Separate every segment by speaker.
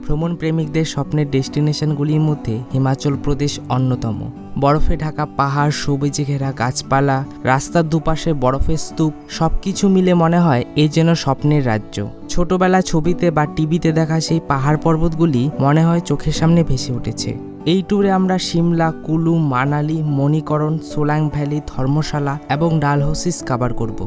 Speaker 1: ভ্রমণ প্রেমিকদের স্বপ্নের ডেস্টিনেশনগুলির মধ্যে হিমাচল প্রদেশ অন্যতম। বরফে ঢাকা পাহাড়, সবুজে ঘেরা গাছপালা, রাস্তার দুপাশে বরফের স্তূপ, সবকিছু মিলে মনে হয় এ যেন স্বপ্নের রাজ্য। ছোটবেলা ছবিতে বা টিভিতে দেখা সেই পাহাড় পর্বতগুলি মনে হয় চোখের সামনে ভেসে উঠেছে। এই ট্যুরে আমরা সিমলা, কুলু, মানালি, মণিকরণ, সোলাং ভ্যালি, ধর্মশালা এবং ডালহৌসি কভার করব।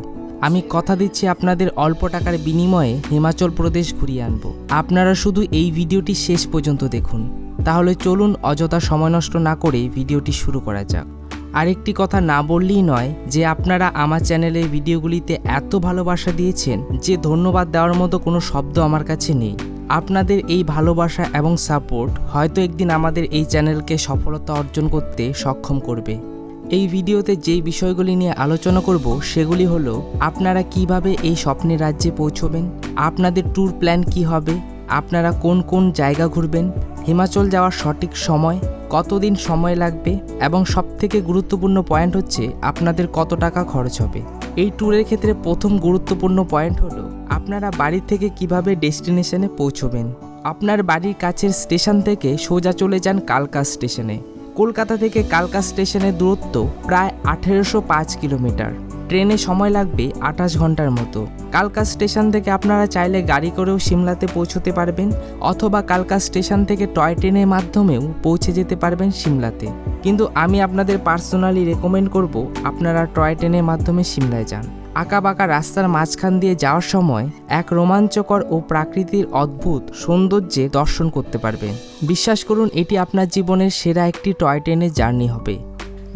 Speaker 1: আমি কথা দিচ্ছি আপনাদের অল্প টাকার বিনিময়ে হিমাচল প্রদেশ ঘুরিয়ে আনব। আপনারা শুধু এই ভিডিওটি শেষ পর্যন্ত দেখুন। তাহলে চলুন অযথা সময় নষ্ট না করে ভিডিওটি শুরু করা যাক। আরেকটি কথা না বললেই নয় যে আপনারা আমার চ্যানেলের ভিডিওগুলিতে এত ভালোবাসা দিয়েছেন যে ধন্যবাদ দেওয়ার মতো কোনো শব্দ আমার কাছে নেই। আপনাদের এই ভালোবাসা এবং সাপোর্ট হয়তো একদিন আমাদের এই চ্যানেলকে সফলতা অর্জন করতে সক্ষম করবে। এই ভিডিওতে যেই বিষয়গুলি নিয়ে আলোচনা করব সেগুলি হলো আপনারা কিভাবে এই স্বপ্নের রাজ্যে পৌঁছবেন, আপনাদের ট্যুর প্ল্যান কি হবে, আপনারা কোন কোন জায়গা ঘুরবেন, হিমাচল যাওয়ার সঠিক সময়, কতদিন সময় লাগবে এবং সবথেকে গুরুত্বপূর্ণ পয়েন্ট হচ্ছে আপনাদের কত টাকা খরচ হবে। এই ট্যুরের ক্ষেত্রে প্রথম গুরুত্বপূর্ণ পয়েন্ট হলো আপনারা বাড়ি থেকে কিভাবে ডেস্টিনেশনে পৌঁছবেন। আপনার বাড়ির কাছের স্টেশন থেকে সোজা চলে যান কালকা স্টেশনে। কলকাতা থেকে কালকা স্টেশনের দূরত্ব প্রায় 1805 কিলোমিটার। ট্রেনে সময় লাগবে 28 ঘন্টার মতো। কালকা স্টেশন থেকে আপনারা চাইলে গাড়ি করেও সিমলাতে পৌঁছতে পারবেন অথবা কালকা স্টেশন থেকে টয় ট্রেনের মাধ্যমেও পৌঁছে যেতে পারবেন সিমলাতে। কিন্তু আমি আপনাদের পার্সোনালি রেকমেন্ড করব আপনারা টয় ট্রেনের মাধ্যমে সিমলায় যান। আঁকাবাঁকা রাস্তার মাঝখান দিয়ে যাওয়ার সময় এক রোমাঞ্চকর ও প্রাকৃতির অদ্ভুত সৌন্দর্যে দর্শন করতে পারবেন। বিশ্বাস করুন এটি আপনার জীবনের সেরা একটি টয় ট্রেনের জার্নি হবে।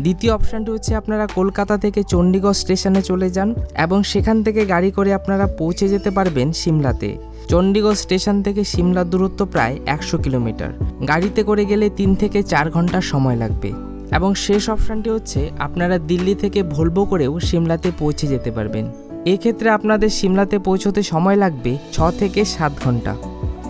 Speaker 1: দ্বিতীয় অপশানটি হচ্ছে আপনারা কলকাতা থেকে চণ্ডীগড় স্টেশনে চলে যান এবং সেখান থেকে গাড়ি করে আপনারা পৌঁছে যেতে পারবেন সিমলাতে। চণ্ডীগড় স্টেশন থেকে সিমলার দূরত্ব প্রায় 100 কিলোমিটার। গাড়িতে করে গেলে 3 থেকে 4 ঘন্টা সময় লাগবে। এবং শেষ অপশানটি হচ্ছে আপনারা দিল্লি থেকে ভলভো করেও সিমলাতে পৌঁছে যেতে পারবেন। এক্ষেত্রে আপনাদের সিমলাতে পৌঁছতে সময় লাগবে 6 থেকে 7 ঘন্টা।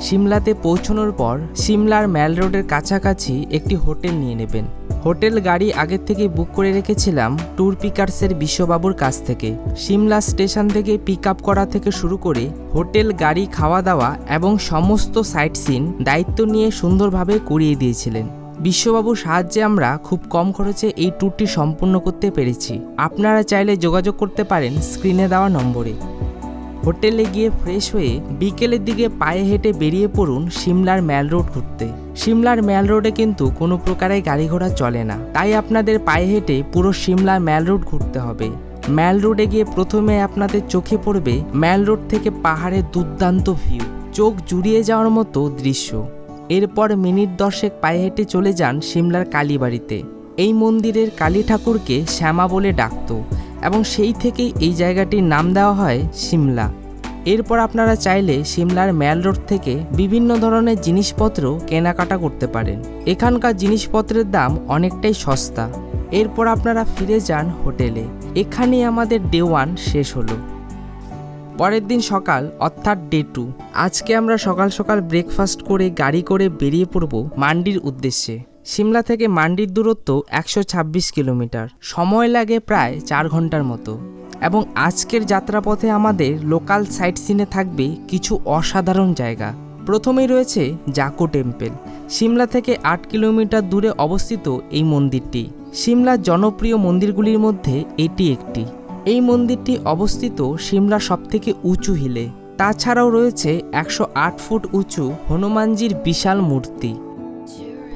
Speaker 1: সিমলাতে পৌঁছানোর পর সিমলার ম্যাল রোডের কাছাকাছি একটি হোটেল নিয়ে নেবেন। হোটেল গাড়ি আগের থেকে বুক করে রেখেছিলাম ট্যুর পিকার্সের বিশ্ববাবুর কাছ থেকে। সিমলা স্টেশন থেকে পিক আপ করা থেকে শুরু করে হোটেল, গাড়ি, খাওয়া দাওয়া এবং সমস্ত সাইট সিন দায়িত্ব নিয়ে সুন্দরভাবে করিয়ে দিয়েছিলেন। বিশ্ববাবুর সাহায্যে আমরা খুব কম খরচে এই ট্যুরটি সম্পূর্ণ করতে পেরেছি। আপনারা চাইলে যোগাযোগ করতে পারেন স্ক্রিনে দেওয়া নম্বরে। হোটেলে গিয়ে ফ্রেশ হয়ে বিকেলের দিকে পায়ে হেঁটে বেরিয়ে পড়ুন সিমলার ম্যাল রোড ঘুরতে। সিমলার ম্যাল রোডে কিন্তু কোনো প্রকারের গাড়ি ঘোড়া চলে না, তাই আপনাদের পায়ে হেঁটে পুরো সিমলার ম্যাল রোড ঘুরতে হবে। ম্যাল রোডে গিয়ে প্রথমে আপনাদের চোখে পড়বে ম্যাল রোড থেকে পাহাড়ের দুর্দান্ত ভিউ, চোখ জুড়িয়ে যাওয়ার মতো দৃশ্য। এরপর মিনিট 10 পায়ে হেঁটে চলে যান সিমলার কালীবাড়িতে। এই মন্দিরের কালী ঠাকুরকে শ্যামা বলে ডাকত এবং সেই থেকেই এই জায়গাটির নাম দেওয়া হয় সিমলা। এরপর আপনারা চাইলে সিমলার ম্যাল রোড থেকে বিভিন্ন ধরনের জিনিসপত্র কেনাকাটা করতে পারেন। এখানকার জিনিসপত্রের দাম অনেকটাই সস্তা। এরপর আপনারা ফিরে যান হোটেলে। এখানেই আমাদের ডে 1 শেষ হলো। পরের দিন সকাল অর্থাৎ ডে 2। আজকে আমরা সকাল সকাল ব্রেকফাস্ট করে গাড়ি করে বেরিয়ে পড়ব মান্ডির উদ্দেশ্যে। সিমলা থেকে মান্ডির দূরত্ব 126 কিলোমিটার। সময় লাগে প্রায় 4 ঘন্টার মতো। এবং আজকের যাত্রাপথে আমাদের লোকাল সাইট সিনে থাকবে কিছু অসাধারণ জায়গা। প্রথমেই রয়েছে জাকো টেম্পল। সিমলা থেকে 8 কিলোমিটার দূরে অবস্থিত এই মন্দিরটি সিমলার জনপ্রিয় মন্দিরগুলির মধ্যে এটি একটি। এই মন্দিরটি অবস্থিত সিমলার সবথেকে উঁচু হিলে। তাছাড়াও রয়েছে 108 ফুট উঁচু হনুমানজির বিশাল মূর্তি।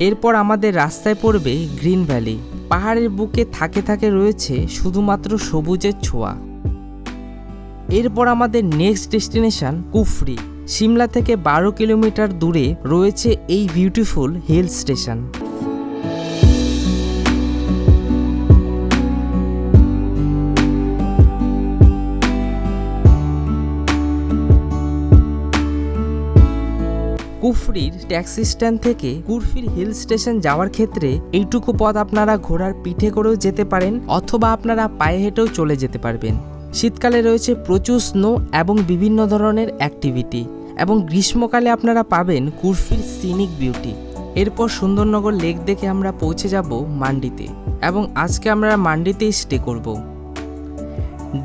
Speaker 1: এরপর আমাদের রাস্তায় পড়বে গ্রিন ভ্যালি। পাহাড়ের বুকে থাকে থাকে রয়েছে শুধুমাত্র সবুজের ছোঁয়া। এরপর আমাদের নেক্সট ডেস্টিনেশন কুফরি। সিমলা থেকে 12 কিলোমিটার দূরে রয়েছে এই বিউটিফুল হিল স্টেশন। কুফরির ট্যাক্সি স্ট্যান্ড থেকে কুফরির হিল স্টেশন যাওয়ার ক্ষেত্রে এইটুকু পথ আপনারা ঘোড়ার পিঠে করেও যেতে পারেন অথবা আপনারা পায়ে হেঁটেও চলে যেতে পারবেন। শীতকালে রয়েছে প্রচুর স্নো এবং বিভিন্ন ধরনের অ্যাক্টিভিটি এবং গ্রীষ্মকালে আপনারা পাবেন কুফরির সিনিক বিউটি। এরপর সুন্দরনগর লেক দেখে আমরা পৌঁছে যাব মান্ডিতে এবং আজকে আমরা মান্ডিতেই স্টে করব।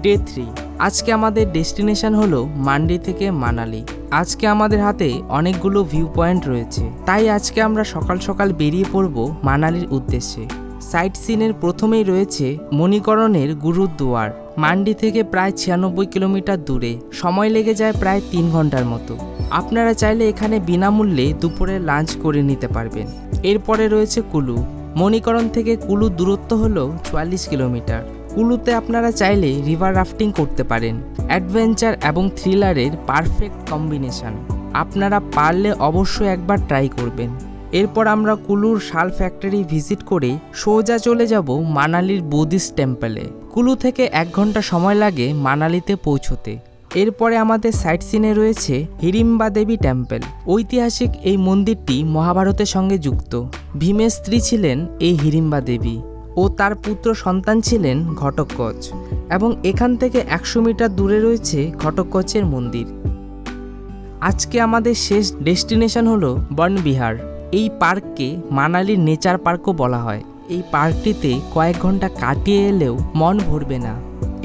Speaker 1: ডে 3 আজকে আমাদের ডেস্টিনেশন হলো মান্ডি থেকে মানালি। আজকে আমাদের হাতে অনেকগুলো ভিউ পয়েন্ট রয়েছে, তাই আজকে আমরা সকাল সকাল বেরিয়ে পড়ব মানালির উদ্দেশ্যে। সাইট সিনের প্রথমেই রয়েছে মণিকরণের গুরুদুয়ার। মান্ডি থেকে প্রায় 96 কিলোমিটার দূরে, সময় লেগে যায় প্রায় 3 ঘন্টার মতো। আপনারা চাইলে এখানে বিনামূল্যে দুপুরে লাঞ্চ করে নিতে পারবেন। এরপরে রয়েছে কুলু। মণিকরণ থেকে কুলু দূরত্ব হলো 44 কিলোমিটার। কুলুতে আপনারা চাইলে রিভার রাফটিং করতে পারেন। অ্যাডভেঞ্চার এবং থ্রিলারের পারফেক্ট কম্বিনেশন। আপনারা পারলে অবশ্যই একবার ট্রাই করবেন। এরপর আমরা কুলুর শাল ফ্যাক্টরি ভিজিট করে সোজা চলে যাব মানালির বুদ্ধিস্ট টেম্পলে। কুলু থেকে 1 ঘন্টা সময় লাগে মানালিতে পৌঁছতে। এরপরে আমাদের সাইট সিনে রয়েছে হিড়িম্বা দেবী টেম্পল। ঐতিহাসিক এই মন্দিরটি মহাভারতের সঙ্গে যুক্ত। ভীমের স্ত্রী ছিলেন এই হিড়িম্বা দেবী ও তার পুত্র সন্তান ছিলেন ঘটোৎকচ, এবং এখান থেকে 100 মিটার দূরে রয়েছে ঘটোৎকচের মন্দির। আজকে আমাদের শেষ ডেস্টিনেশন হলো বনবিহার। এই পার্ককে মানালির নেচার পার্কও বলা হয়। এই পার্কটিতে কয়েক ঘন্টা কাটিয়ে এলেও মন ভরবে না।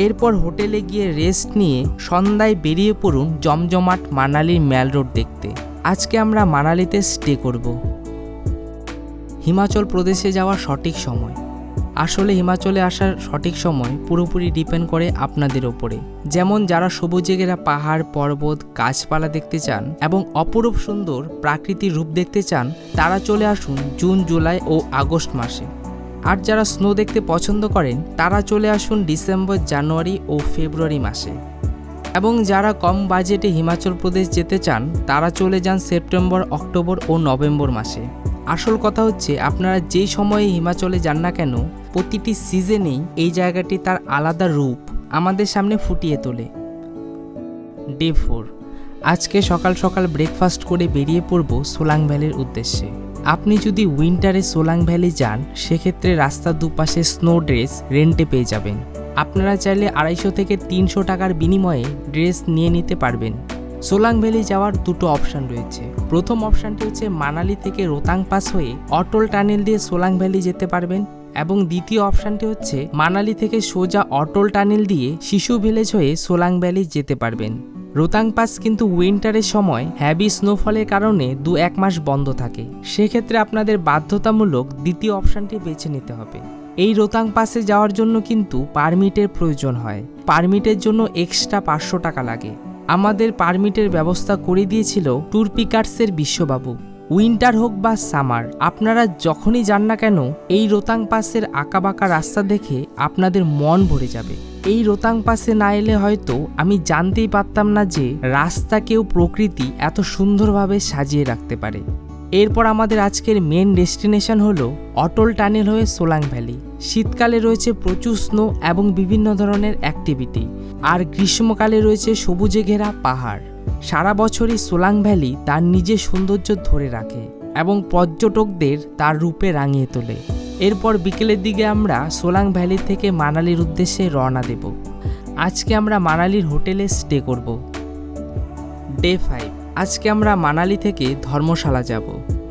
Speaker 1: এরপর হোটেলে গিয়ে রেস্ট নিয়ে সন্ধ্যায় বেরিয়ে পড়ুন জমজমাট মানালির ম্যাল রোড দেখতে। আজকে আমরা মানালিতে স্টে করব। হিমাচল প্রদেশে যাওয়ার সঠিক সময়। আসলে হিমাচলে আসার সঠিক সময় পুরোপুরি ডিপেন্ড করে আপনাদের ওপরে। যেমন যারা সবুজে ঘেরা পাহাড়, পর্বত, গাছপালা দেখতে চান এবং অপরূপ সুন্দর প্রাকৃতিক রূপ দেখতে চান, তারা চলে আসুন জুন, জুলাই ও আগস্ট মাসে। আর যারা স্নো দেখতে পছন্দ করেন, তারা চলে আসুন ডিসেম্বর, জানুয়ারি ও ফেব্রুয়ারি মাসে। এবং যারা কম বাজেটে হিমাচল প্রদেশ যেতে চান, তারা চলে যান সেপ্টেম্বর, অক্টোবর ও নভেম্বর মাসে। আসল কথা হচ্ছে, আপনারা যেই সময়ে হিমাচলে যান না কেন, প্রতিটি সিজনেই এই জায়গাটি তার আলাদা রূপ আমাদের সামনে ফুটিয়ে তোলে। ডে 4। আজকে সকাল সকাল ব্রেকফাস্ট করে বেরিয়ে পড়ব সোলাং ভ্যালির উদ্দেশ্যে। আপনি যদি উইন্টারে সোলাং ভ্যালি যান, সেক্ষেত্রে রাস্তার দুপাশে স্নো ড্রেস রেন্টে পেয়ে যাবেন। আপনারা চাইলে 250 থেকে 300 টাকার বিনিময়ে ড্রেস নিয়ে নিতে পারবেন। সোলাং ভ্যালি যাওয়ার দুটো অপশান রয়েছে। প্রথম অপশানটি হচ্ছে মানালি থেকে রোতাং পাস হয়ে অটল টানেল দিয়ে সোলাং ভ্যালি যেতে পারবেন, এবং দ্বিতীয় অপশানটি হচ্ছে মানালি থেকে সোজা অটল টানেল দিয়ে শিশু ভিলেজ হয়ে সোলাং ভ্যালি যেতে পারবেন। রোতাং পাস কিন্তু উইন্টারের সময় হ্যাভি স্নোফলের কারণে 2-1 মাস বন্ধ থাকে। সেক্ষেত্রে আপনাদের বাধ্যতামূলক দ্বিতীয় অপশানটি বেছে নিতে হবে। এই রোতাং পাসে যাওয়ার জন্য কিন্তু পারমিটের প্রয়োজন হয়। পারমিটের জন্য এক্সট্রা 500 টাকা লাগে। আমাদের পারমিটের ব্যবস্থা করে দিয়েছিল ট্যুর পিকার্সের বিশ্ববাবু। উইন্টার হোক বা সামার, আপনারা যখনই যান না কেন, এই রোতাং পাসের আঁকাবাঁকা রাস্তা দেখে আপনাদের মন ভরে যাবে। এই রোতাং পাসে না এলে হয়তো আমি জানতেই পারতাম না যে রাস্তাকেও প্রকৃতি এত সুন্দরভাবে সাজিয়ে রাখতে পারে। এরপর আমাদের আজকের মেন ডেস্টিনেশন হলো অটল টানেল হয়ে সোলাং ভ্যালি। শীতকালে রয়েছে প্রচুর স্নো এবং বিভিন্ন ধরনের অ্যাক্টিভিটি, আর গ্রীষ্মকালে রয়েছে সবুজে ঘেরা পাহাড়। সারা বছরই সোলাং ভ্যালি তার নিজের সৌন্দর্য ধরে রাখে এবং পর্যটকদের তার রূপে রাঙিয়ে তোলে। এরপর বিকেলের দিকে আমরা সোলাং ভ্যালি থেকে মানালির উদ্দেশ্যে রওনা দেব। আজকে আমরা মানালির হোটেলে স্টে করব। ডে 5। আজকে আমরা মানালি থেকে ধর্মশালা যাব।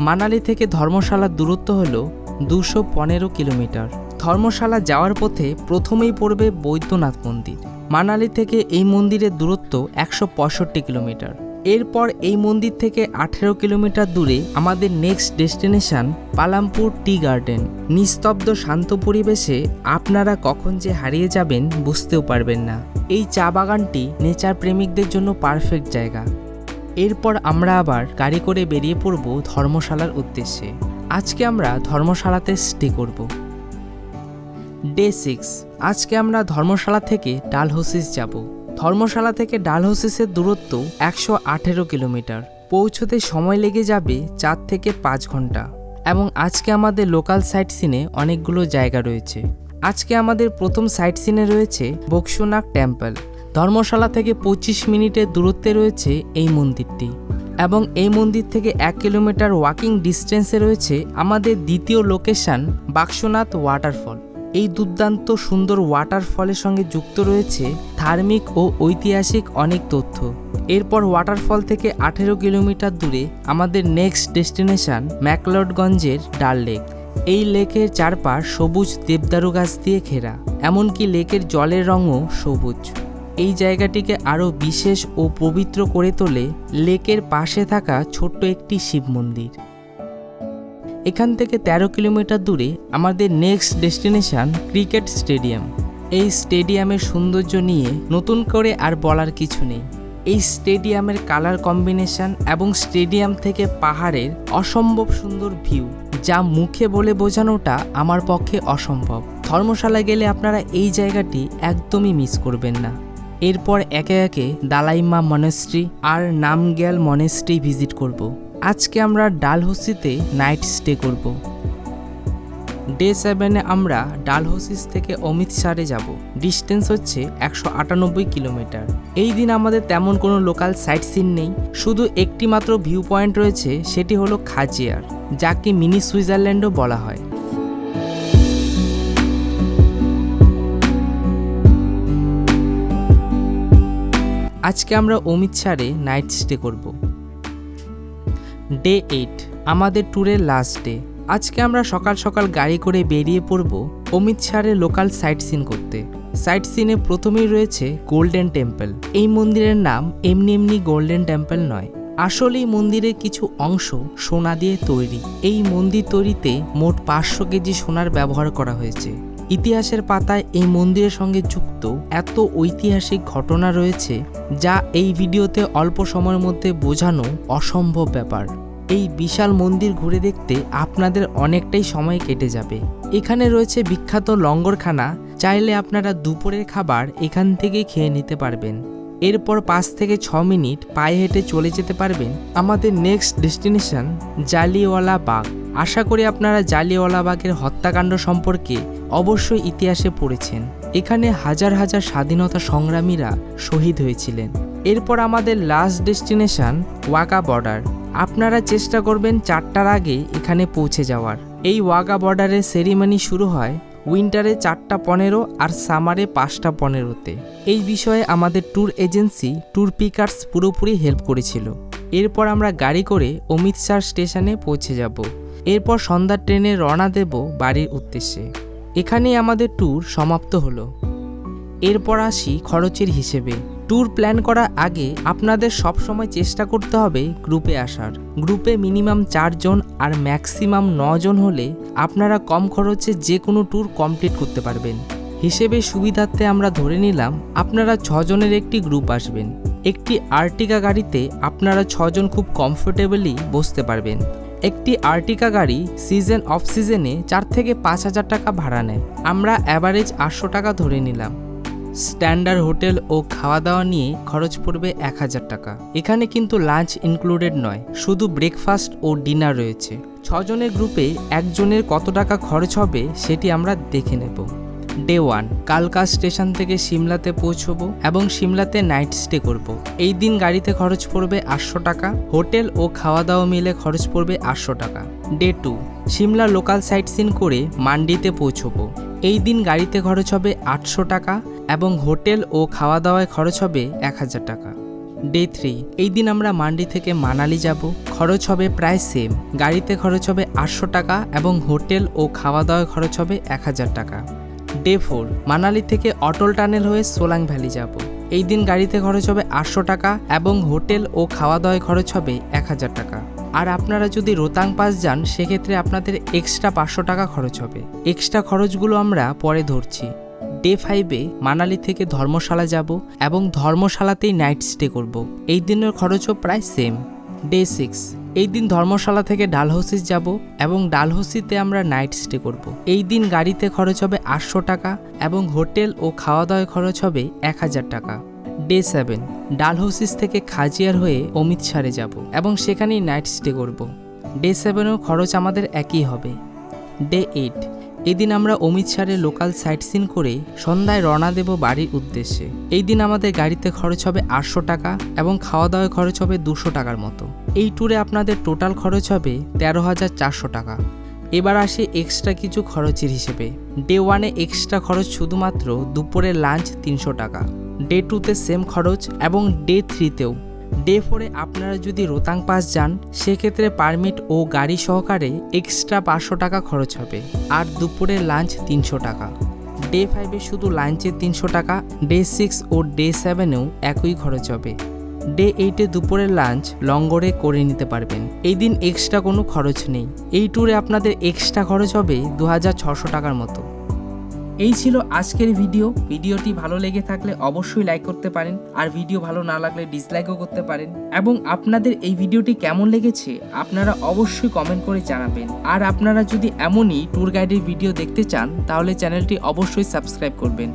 Speaker 1: মানালি থেকে ধর্মশালার দূরত্ব হলো 215 কিলোমিটার। ধর্মশালা যাওয়ার পথে প্রথমেই পড়বে বৈদ্যনাথ মন্দির। মানালি থেকে এই মন্দিরের দূরত্ব 165 কিলোমিটার। এরপর এই মন্দির থেকে 18 কিলোমিটার দূরে আমাদের next destination Palampur tea garden. নিস্তব্ধ শান্ত পরিবেশে আপনারা কখন যে হারিয়ে যাবেন বুঝতেও পারবেন না। এই চা বাগানটি নেচার প্রেমিকদের জন্য পারফেক্ট জায়গা। এরপর আমরা আবার গাড়ি করে বেরিয়ে পড়ব ধর্মশালার উদ্দেশ্যে। আজকে আমরা ধর্মশালাতে স্টে করব। ডে 6। আজকে আমরা ধর্মশালা থেকে ডালহৌসিস যাব। ধর্মশালা থেকে ডালহৌসিসের দূরত্ব 118 কিলোমিটার। পৌঁছতে সময় লেগে যাবে 4 থেকে 5 ঘন্টা। এবং আজকে আমাদের লোকাল সাইট সিনে অনেকগুলো জায়গা রয়েছে। আজকে আমাদের প্রথম সাইট সিনে রয়েছে বক্সনাগ টেম্পল। ধর্মশালা থেকে 25 মিনিটের দূরত্বে রয়েছে এই মন্দিরটি, এবং এই মন্দির থেকে 1 কিলোমিটার ওয়াকিং ডিস্টেন্সে রয়েছে আমাদের দ্বিতীয় লোকেশন বাক্সনাথ ওয়াটারফল। এই দুর্দান্ত সুন্দর ওয়াটারফলের সঙ্গে যুক্ত রয়েছে ধার্মিক ও ঐতিহাসিক অনেক তথ্য। এরপর ওয়াটারফল থেকে 18 কিলোমিটার দূরে আমাদের নেক্সট ডেস্টিনেশন ম্যাকলডগঞ্জের ডাল লেক। এই লেকের চারপাশ সবুজ দেবদারু গাছ দিয়ে ঘেরা, এমনকি লেকের জলের রঙও সবুজ। এই জায়গাটিকে আরও বিশেষ ও পবিত্র করে তোলে লেকের পাশে থাকা ছোট্ট একটি শিব মন্দির। এখান থেকে 13 কিলোমিটার দূরে আমাদের নেক্সট ডেস্টিনেশন ক্রিকেট স্টেডিয়াম। এই স্টেডিয়ামের সৌন্দর্য নিয়ে নতুন করে আর বলার কিছু নেই। এই স্টেডিয়ামের কালার কম্বিনেশন এবং স্টেডিয়াম থেকে পাহাড়ের অসম্ভব সুন্দর ভিউ, যা মুখে বলে বোঝানোটা আমার পক্ষে অসম্ভব। ধর্মশালায় গেলে আপনারা এই জায়গাটি একদমই মিস করবেন না। এরপর একে একে দালাইমা মনেস্ট্রি আর নামগ্যাল মনেস্ট্রি ভিজিট করব। আজকে আমরা ডালহৌসিতে নাইট স্টে করব। ডে 7-এ আমরা ডালহৌসি থেকে অমৃতসরে যাব। ডিস্টেন্স হচ্ছে 198 কিলোমিটার। এই দিন আমাদের তেমন কোনো লোকাল সাইট সিন নেই, শুধু একটি মাত্র ভিউ পয়েন্ট রয়েছে, সেটি হলো খাজিয়ার, যাকে মিনি সুইজারল্যান্ডও বলা হয়। আজকে আমরা অমৃতসরে নাইট স্টে করব। ডে 8 আমাদের ট্যুরের লাস্ট ডে। আজকে আমরা সকাল সকাল গাড়ি করে বেরিয়ে পড়ব অমৃতসরে লোকাল সাইট সিন করতে। সাইট সিনে প্রথমেই রয়েছে গোল্ডেন টেম্পল। এই মন্দিরের নাম এমনি এমনি গোল্ডেন টেম্পল নয়, আসলে এই মন্দিরের কিছু অংশ সোনা দিয়ে তৈরি। এই মন্দির তৈরিতে মোট 500 কেজি সোনার ব্যবহার করা হয়েছে। ইতিহাসের পাতায় এই মন্দিরের সঙ্গে যুক্ত এত ঐতিহাসিক ঘটনা রয়েছে, যা এই ভিডিওতে অল্প সময়ের মধ্যে বোঝানো অসম্ভব ব্যাপার। এই বিশাল মন্দির ঘুরে দেখতে আপনাদের অনেকটাই সময় কেটে যাবে। এখানে রয়েছে বিখ্যাত লঙ্গরখানা, চাইলে আপনারা দুপুরের খাবার এখান থেকে খেয়ে নিতে পারবেন। এরপর 5 থেকে 6 মিনিট পায়ে হেঁটে চলে যেতে পারবেন আমাদের নেক্সট ডেস্টিনেশন জালিয়ানওয়ালা বাগ। আশা করি আপনারা জালিয়ানওয়ালা বাগের হত্যাকাণ্ড সম্পর্কে অবশ্যই ইতিহাসে পড়েছেন। এখানে হাজার হাজার স্বাধীনতা সংগ্রামীরা শহীদ হয়েছিলেন। এরপর আমাদের লাস্ট ডেস্টিনেশন ওয়াঘা বর্ডার। আপনারা চেষ্টা করবেন 4টার আগে এখানে পৌঁছে যাওয়ার। এই ওয়াঘা বর্ডারের সেরিমনি শুরু হয় উইন্টারে 4:15 আর সামারে 5:15-তে। এই বিষয়ে আমাদের ট্যুর এজেন্সি ট্যুর পিকার্স পুরোপুরি হেল্প করেছিল। এরপর আমরা গাড়ি করে অমৃতসর স্টেশনে পৌঁছে যাব। এরপর সন্ধ্যার ট্রেনে রওনা দেব বাড়ির উদ্দেশ্যে। এখানেই আমাদের ট্যুর সমাপ্ত হলো। এরপর আসি খরচের হিসেবে। ট্যুর প্ল্যান করার আগে আপনাদের সবসময় চেষ্টা করতে হবে গ্রুপে আসার। গ্রুপে মিনিমাম 4 জন আর ম্যাক্সিমাম 9 জন হলে আপনারা কম খরচে যে কোনো ট্যুর কমপ্লিট করতে পারবেন। হিসেবে সুবিধার্থে আমরা ধরে নিলাম আপনারা 6 জনের একটি গ্রুপ আসবেন। একটি আর্টিকা গাড়িতে আপনারা 6 জন খুব কমফোর্টেবলি বসতে পারবেন। একটি আর্টিকা গাড়ি সিজন অফ সিজনে 4 থেকে 5,000 টাকা ভাড়া নেয়। আমরা অ্যাভারেজ 800 টাকা ধরে নিলাম। স্ট্যান্ডার্ড হোটেল ও খাওয়া দাওয়া নিয়ে খরচ পড়বে 1000 টাকা। এখানে কিন্তু লাঞ্চ ইনক্লুডেড নয়, শুধু ব্রেকফাস্ট ও ডিনার রয়েছে। 6 জনের গ্রুপে একজনের কত টাকা খরচ হবে সেটি আমরা দেখে নেব। ডে 1 কালকা স্টেশন থেকে সিমলাতে পৌঁছবো এবং সিমলাতে নাইট স্টে করব। এই দিন গাড়িতে খরচ পড়বে 800 টাকা। হোটেল ও খাওয়া দাওয়া মিলে খরচ পড়বে 800 টাকা। Day 2 Shimla local sightseeing করে মান্ডিতে পৌঁছবো। এই দিন গাড়িতে খরচ হবে 800 টাকা এবং হোটেল ও খাওয়া দাওয়ায় খরচ হবে 1000 টাকা। ডে 3 এই দিন আমরা মান্ডি থেকে মানালি যাব। খরচ হবে প্রায় সেম। গাড়িতে খরচ হবে 800 টাকা এবং হোটেল ও খাওয়া দাওয়ায় খরচ হবে 1000 টাকা। ডে 4 মানালি থেকে অটল টানেল হয়ে সোলাং ভ্যালি যাব। এই দিন গাড়িতে খরচ হবে 800 টাকা এবং হোটেল ও খাওয়া দাওয়ায় খরচ হবে 1000 টাকা। আর আপনারা যদি রোতাং পাস যান সেক্ষেত্রে আপনাদের এক্সট্রা 500 টাকা খরচ হবে। এক্সট্রা খরচগুলো আমরা পরে ধরছি। ডে 5-এ মানালি থেকে ধর্মশালা যাব এবং ধর্মশালাতেই নাইট স্টে করব। এই দিনের খরচও প্রায় সেম। ডে 6 এই দিন ধর্মশালা থেকে ডালহৌসি যাব এবং ডালহৌসিতে আমরা নাইট স্টে করব। এই দিন গাড়িতে খরচ হবে 800 টাকা এবং হোটেল ও খাওয়া দাওয়ায় খরচ হবে 1000 টাকা। ডে 7 ডালহৌসি থেকে খাজিয়ার হয়ে অমৃতসরে যাব এবং সেখানেই নাইট স্টে করব। ডে 7-এও খরচ আমাদের একই হবে। ডে 8 এদিন আমরা অমৃতসরে লোকাল সাইট সিন করে সন্ধ্যায় রওনা দেব বাড়ির উদ্দেশ্যে। এই দিন আমাদের গাড়িতে খরচ হবে 800 টাকা এবং খাওয়া দাওয়ায় খরচ হবে 200 টাকার মতো। এই ট্যুরে আপনাদের টোটাল খরচ হবে 13,400 টাকা। এবার আসে এক্সট্রা কিছু খরচের হিসেবে। ডে 1-এ এক্সট্রা খরচ শুধুমাত্র দুপুরের লাঞ্চ 300 টাকা। ডে 2-তে সেম খরচ এবং ডে 3-তেও। ডে 4-এ আপনারা যদি রোতাং পাস যান সেক্ষেত্রে পারমিট ও গাড়ি সহকারে এক্সট্রা 500 টাকা খরচ হবে আর দুপুরের লাঞ্চ 300 টাকা। ডে 5-এ শুধু লাঞ্চের 300 টাকা ডে 6 ও ডে 7-এও একই খরচ হবে। ডে 8-এ দুপুরের লাঞ্চ লঙ্গরে করে নিতে পারবেন। এই দিন এক্সট্রা কোনো খরচ নেই। এই ট্যুরে আপনাদের এক্সট্রা খরচ হবে 2600 টাকার মতো। এই ছিল আজকের ভিডিওটি ভালো লেগে থাকলে অবশ্যই লাইক করতে পারেন, আর ভিডিও ভালো না লাগলে ডিসলাইকও করতে পারেন। এবং আপনাদের এই ভিডিওটি কেমন লেগেছে আপনারা অবশ্যই কমেন্ট করে জানাবেন। আর আপনারা যদি এমনই ট্যুর গাইডের ভিডিও দেখতে চান তাহলে চ্যানেলটি অবশ্যই সাবস্ক্রাইব করবেন।